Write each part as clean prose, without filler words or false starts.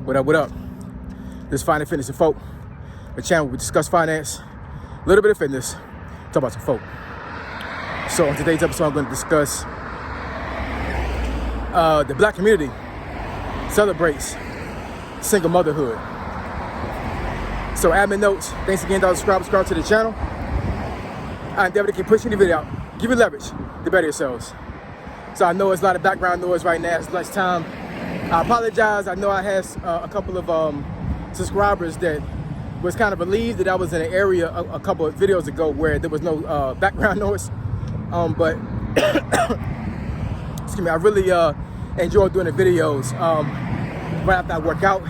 What up, what up? This is Finance, Fitness, and Folk. The channel where we discuss finance, a little bit of fitness, talk about some folk. So on today's episode, I'm going to discuss the Black community celebrates single motherhood. So admin notes, thanks again to all subscribe to the channel. I endeavor to keep pushing the video out, give you leverage to better yourselves. So I know it's a lot of background noise right now, it's lunchtime. I apologize. I know I had a couple of subscribers that was kind of relieved that I was in an area a couple of videos ago where there was no background noise. But excuse me, I really enjoy doing the videos right after I work out.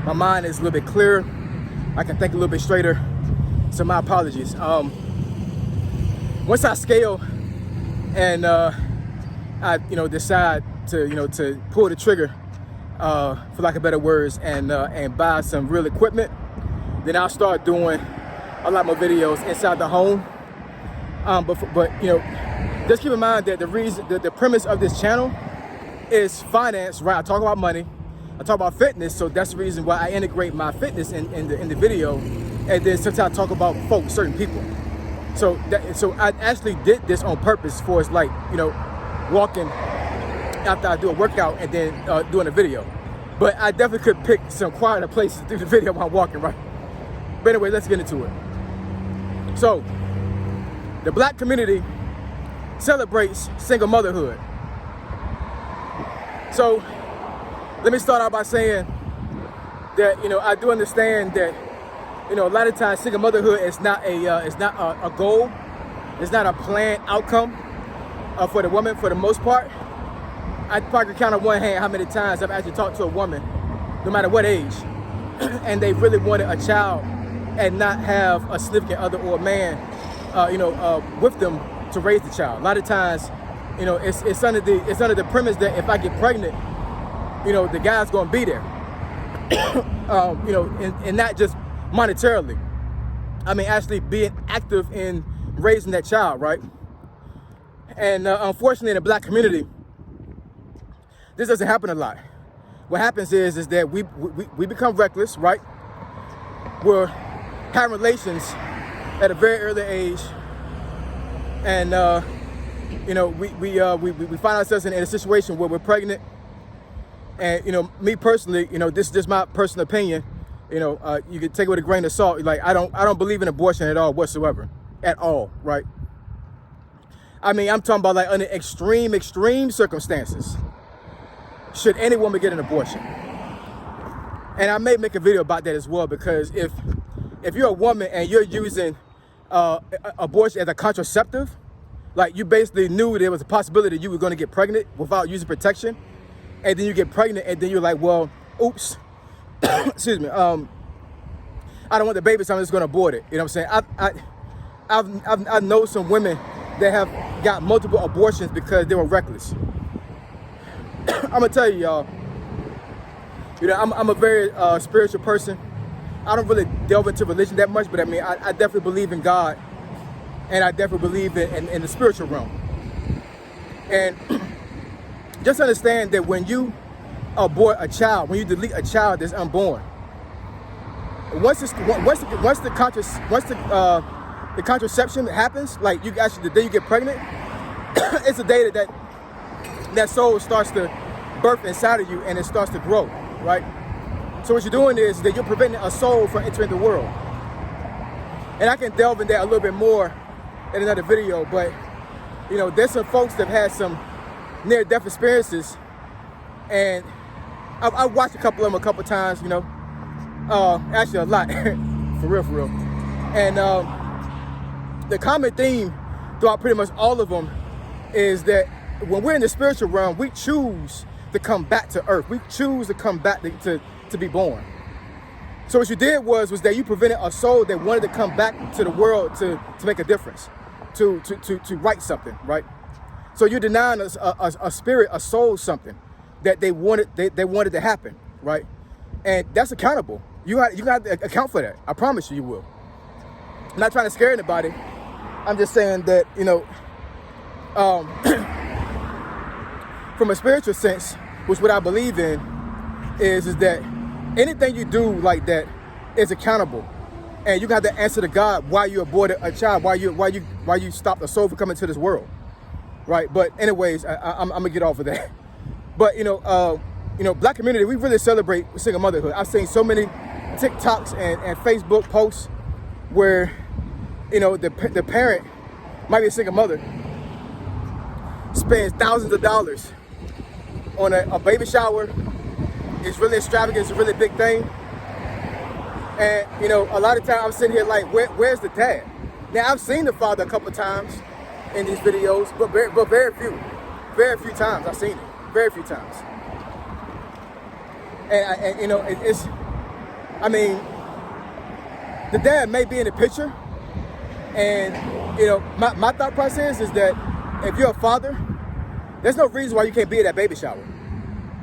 My mind is a little bit clearer. I can think a little bit straighter. So my apologies. Once I scale and I decide to pull the trigger, for lack of better words, and buy some real equipment, then I'll start doing a lot more videos inside the home. But just keep in mind that the premise of this channel is finance, right? I talk about money, I talk about fitness, so that's the reason why I integrate my fitness in the video, and then sometimes I talk about folks, certain people. So I actually did this on purpose for us, like walking after I do a workout and then doing a video. But I definitely could pick some quieter places to do the video while I'm walking, right? But anyway, let's get into it. So, the Black community celebrates single motherhood. So, let me start out by saying that, I do understand that, a lot of times single motherhood is not a goal. It's not a planned outcome for the woman for the most part. I probably count on one hand how many times I've actually talked to a woman, no matter what age, and they really wanted a child and not have a significant other or a man, with them to raise the child. A lot of times, it's under the premise that if I get pregnant, the guy's gonna be there, and not just monetarily. I mean, actually being active in raising that child, right? And unfortunately, in the Black community, this doesn't happen a lot. What happens is that we become reckless, right? We're having relations at a very early age, and we find ourselves in a situation where we're pregnant. And me personally, this is just my personal opinion. You can take it with a grain of salt. Like I don't believe in abortion at all whatsoever, at all, right? I mean, I'm talking about like under extreme circumstances should any woman get an abortion. And I may make a video about that as well, because if you're a woman and you're using abortion as a contraceptive, like you basically knew there was a possibility you were going to get pregnant without using protection, and then you get pregnant and then you're like, well, oops, excuse me, I don't want the baby, so I'm just going to abort it. You know what I'm saying? I know some women that have got multiple abortions because they were reckless. I'm gonna tell you, y'all, I'm a very spiritual person. I don't really delve into religion that much, but I mean, I definitely believe in God, and I definitely believe in the spiritual realm. And just understand that when you abort a child, when you delete a child that's unborn, once the contraception happens, like the day you get pregnant, it's the day that soul starts to birth inside of you and it starts to grow, right? So what you're doing is that you're preventing a soul from entering the world. And I can delve in that a little bit more in another video, but there's some folks that have had some near-death experiences, and I watched a couple of them a couple times, actually a lot, for real. And the common theme throughout pretty much all of them is that when we're in the spiritual realm, we choose to come back to earth. We choose to come back to be born. So what you did was that you prevented a soul that wanted to come back to the world to make a difference, to write something, right? So you're denying a spirit, a soul, something that they wanted to happen, right? And that's accountable. You got to account for that. I promise you will. I'm not trying to scare anybody. I'm just saying that, from a spiritual sense, which what I believe in is that anything you do like that is accountable, and you got to answer to God why you aborted a child, why you stopped a soul from coming to this world, right? But anyways, I'm gonna get off of that. But Black community, we really celebrate single motherhood. I've seen so many TikToks and Facebook posts where the parent might be a single mother, spends thousands of dollars on a baby shower. It's really extravagant. It's a really big thing. And a lot of times I'm sitting here like, where's the dad? Now I've seen the father a couple of times in these videos, but very few times I've seen it. Very few times. And the dad may be in the picture, and my thought process is that if you're a father, there's no reason why you can't be at that baby shower.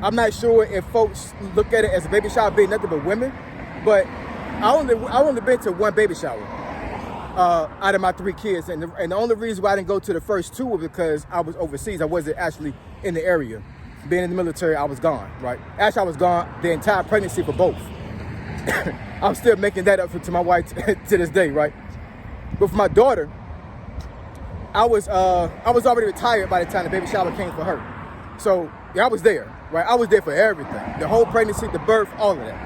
I'm not sure if folks look at it as a baby shower being nothing but women, but I only been to one baby shower out of my 3 kids, and the only reason why I didn't go to the first 2 was because I was overseas. I wasn't actually in the area. Being in the military, I was gone, right? Actually, I was gone the entire pregnancy for both. I'm still making that up to my wife to this day, right? But for my daughter, I was already retired by the time the baby shower came for her. So yeah, I was there, right? I was there for everything. The whole pregnancy, the birth, all of that.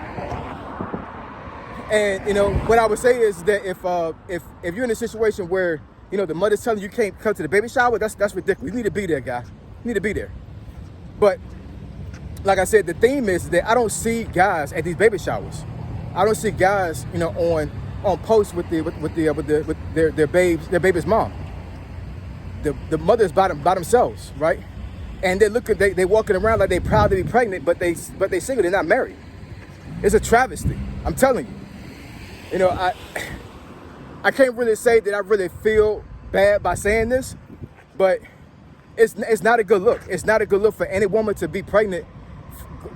And what I would say is that if you're in a situation where the mother's telling you can't come to the baby shower, that's ridiculous. You need to be there, guy. You need to be there. But like I said, the theme is that I don't see guys at these baby showers. I don't see guys, on posts with their baby's mom. The mother's by themselves, right? And they walking around like they proud to be pregnant, but they single, they're not married. It's a travesty. I'm telling you. I can't really say that I really feel bad by saying this, but it's not a good look. It's not a good look for any woman to be pregnant,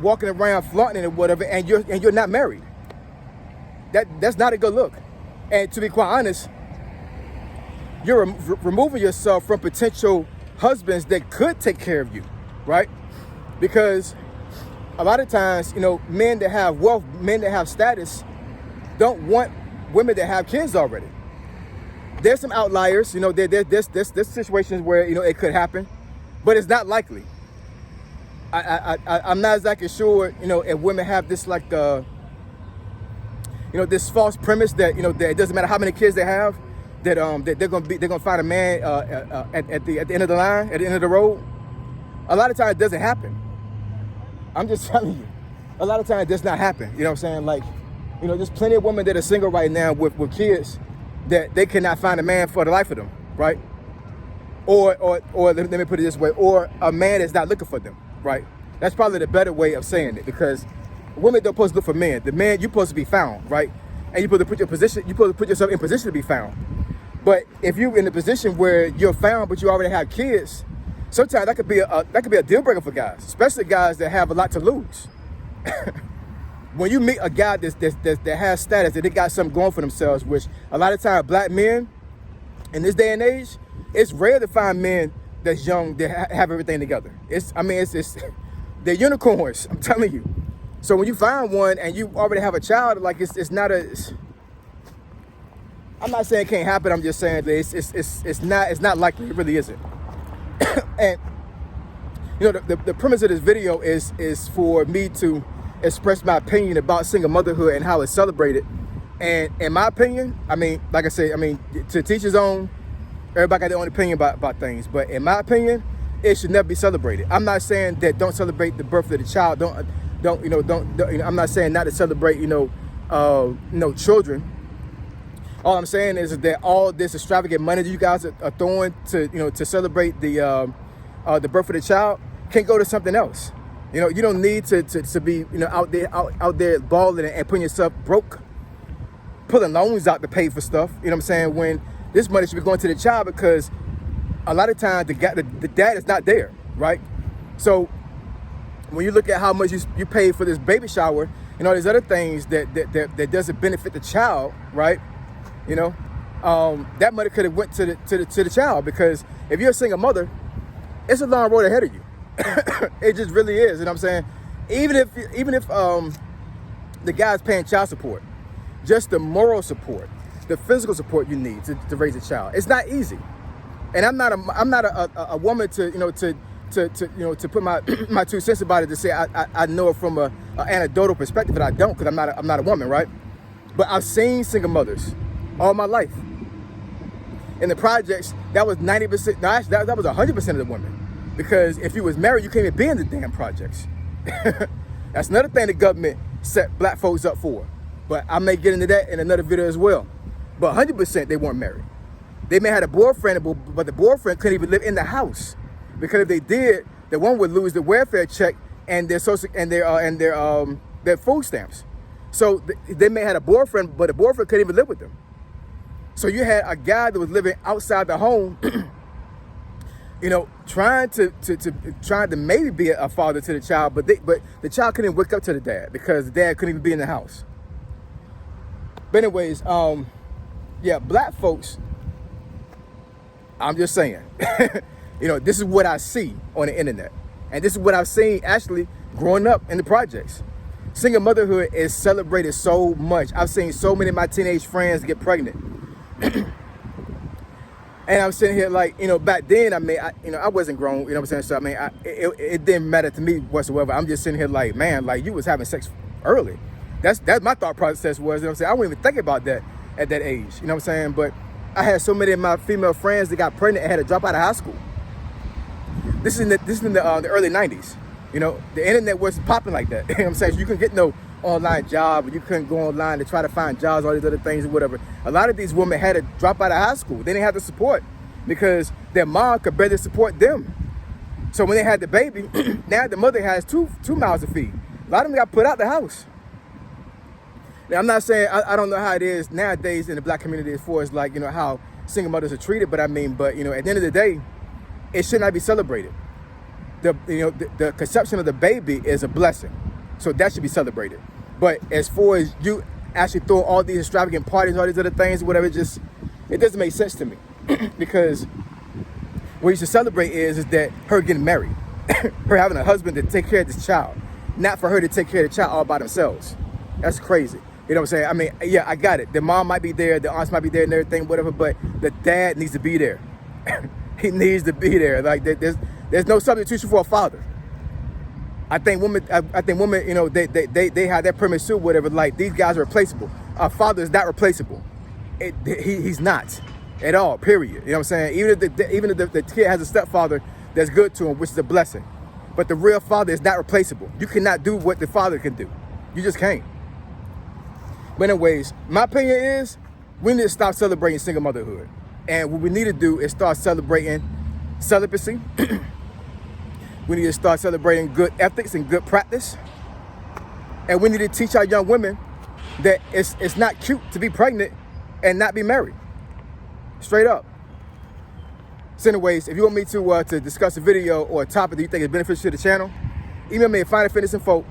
walking around flaunting it or whatever, and you're not married. That's not a good look. And to be quite honest, you're removing yourself from potential husbands that could take care of you, right? Because a lot of times, men that have wealth, men that have status, don't want women that have kids already. There's some outliers, there's situations where, it could happen, but it's not likely. I'm not exactly sure, if women have this this false premise that, that it doesn't matter how many kids they have, that they're gonna find a man at the end of the line, at the end of the road. A lot of times it doesn't happen. I'm just telling you, a lot of times it does not happen. You know what I'm saying? Like, there's plenty of women that are single right now with kids that they cannot find a man for the life of them, right? Or let me put it this way, or a man that's not looking for them, right? That's probably the better way of saying it, because women don't supposed to look for men. The man, you're supposed to be found, right? And you're supposed to put yourself in position to be found. But if you're in a position where you're found but you already have kids, sometimes that could be a deal breaker for guys, especially guys that have a lot to lose. When you meet a guy that has status, that they got something going for themselves, which a lot of times black men in this day and age, it's rare to find men that's young that have everything together. They're unicorns, I'm telling you. So when you find one and you already have a child, like I'm not saying it can't happen. I'm just saying that it's not likely. It really isn't. And the premise of this video is for me to express my opinion about single motherhood and how it's celebrated. And in my opinion, like I said, to teach his own. Everybody got their own opinion about things, but in my opinion, it should never be celebrated. I'm not saying that don't celebrate the birth of the child. Don't I'm not saying not to celebrate children. All I'm saying is that all this extravagant money that you guys are throwing to celebrate the birth of the child can go to something else. You don't need to be out there balling and putting yourself broke, pulling loans out to pay for stuff. You know what I'm saying? When this money should be going to the child, because a lot of times the dad is not there, right? So when you look at how much you pay for this baby shower and all these other things that doesn't benefit the child, right? That money could have went to the child, because if you're a single mother, it's a long road ahead of you. It just really is. You know what I'm saying? Even if the guy's paying child support. Just the moral support, the physical support you need to raise a child. It's not easy. And I'm not a woman to put my my 2 cents about it, to say I know it from a anecdotal perspective, but I don't, because I'm not a woman, right? But I've seen single mothers all my life. In the projects, that was 90%. No, actually, that was 100% of the women, because if you was married, you can't even be in the damn projects. That's another thing the government set black folks up for. But I may get into that in another video as well. But 100% they weren't married. They may have had a boyfriend, but the boyfriend couldn't even live in the house, because if they did, the one would lose the welfare check and their social and their food stamps. So they may have had a boyfriend, but the boyfriend couldn't even live with them. So you had a guy that was living outside the home, trying to maybe be a father to the child, but the child couldn't wake up to the dad because the dad couldn't even be in the house. But anyways, black folks, I'm just saying, this is what I see on the internet. And this is what I've seen actually growing up in the projects. Single motherhood is celebrated so much. I've seen so many of my teenage friends get pregnant. And I'm sitting here like, back then, I wasn't grown, what I'm saying? So, it didn't matter to me whatsoever. I'm just sitting here like, man, like, you was having sex early. That's my thought process was, I wouldn't even think about that at that age, what I'm saying? But I had so many of my female friends that got pregnant and had to drop out of high school. This is in the early 90s. The internet wasn't popping like that. I'm saying? So you couldn't get no online job, or you couldn't go online to try to find jobs, all these other things or whatever. A lot of these women had to drop out of high school. They didn't have the support because their mom could barely support them. So when they had the baby, now the mother has two mouths to feed. A lot of them got put out the house. Now, I'm not saying, I don't know how it is nowadays in the black community as far as like, how single mothers are treated, but at the end of the day, it should not be celebrated. The conception of the baby is a blessing. So that should be celebrated. But as far as you actually throwing all these extravagant parties, all these other things, whatever, it doesn't make sense to me. Because what you should celebrate is that her getting married, her having a husband to take care of this child, not for her to take care of the child all by themselves. That's crazy. You know what I'm saying? I got it. The mom might be there, the aunts might be there and everything, whatever, but the dad needs to be there. He needs to be there. Like, there's no substitution for a father. I think women, they have that premise too, whatever. Like, these guys are replaceable. A father is not replaceable. He's not at all. Period. You know what I'm saying? Even if the kid has a stepfather that's good to him, which is a blessing, but the real father is not replaceable. You cannot do what the father can do. You just can't. But anyways, my opinion is we need to stop celebrating single motherhood, and what we need to do is start celebrating celibacy. We need to start celebrating good ethics and good practice. And we need to teach our young women that it's not cute to be pregnant and not be married. Straight up. So anyways, if you want me to discuss a video or a topic that you think is beneficial to the channel, email me at finitefitnessinfo.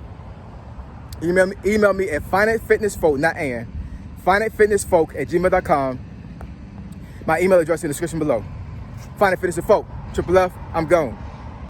Email me at finitefitnessfolk, not Ann, finitefitnessfolk@gmail.com. My email address in the description below. Finitefitnessinfo, Triple F, I'm gone.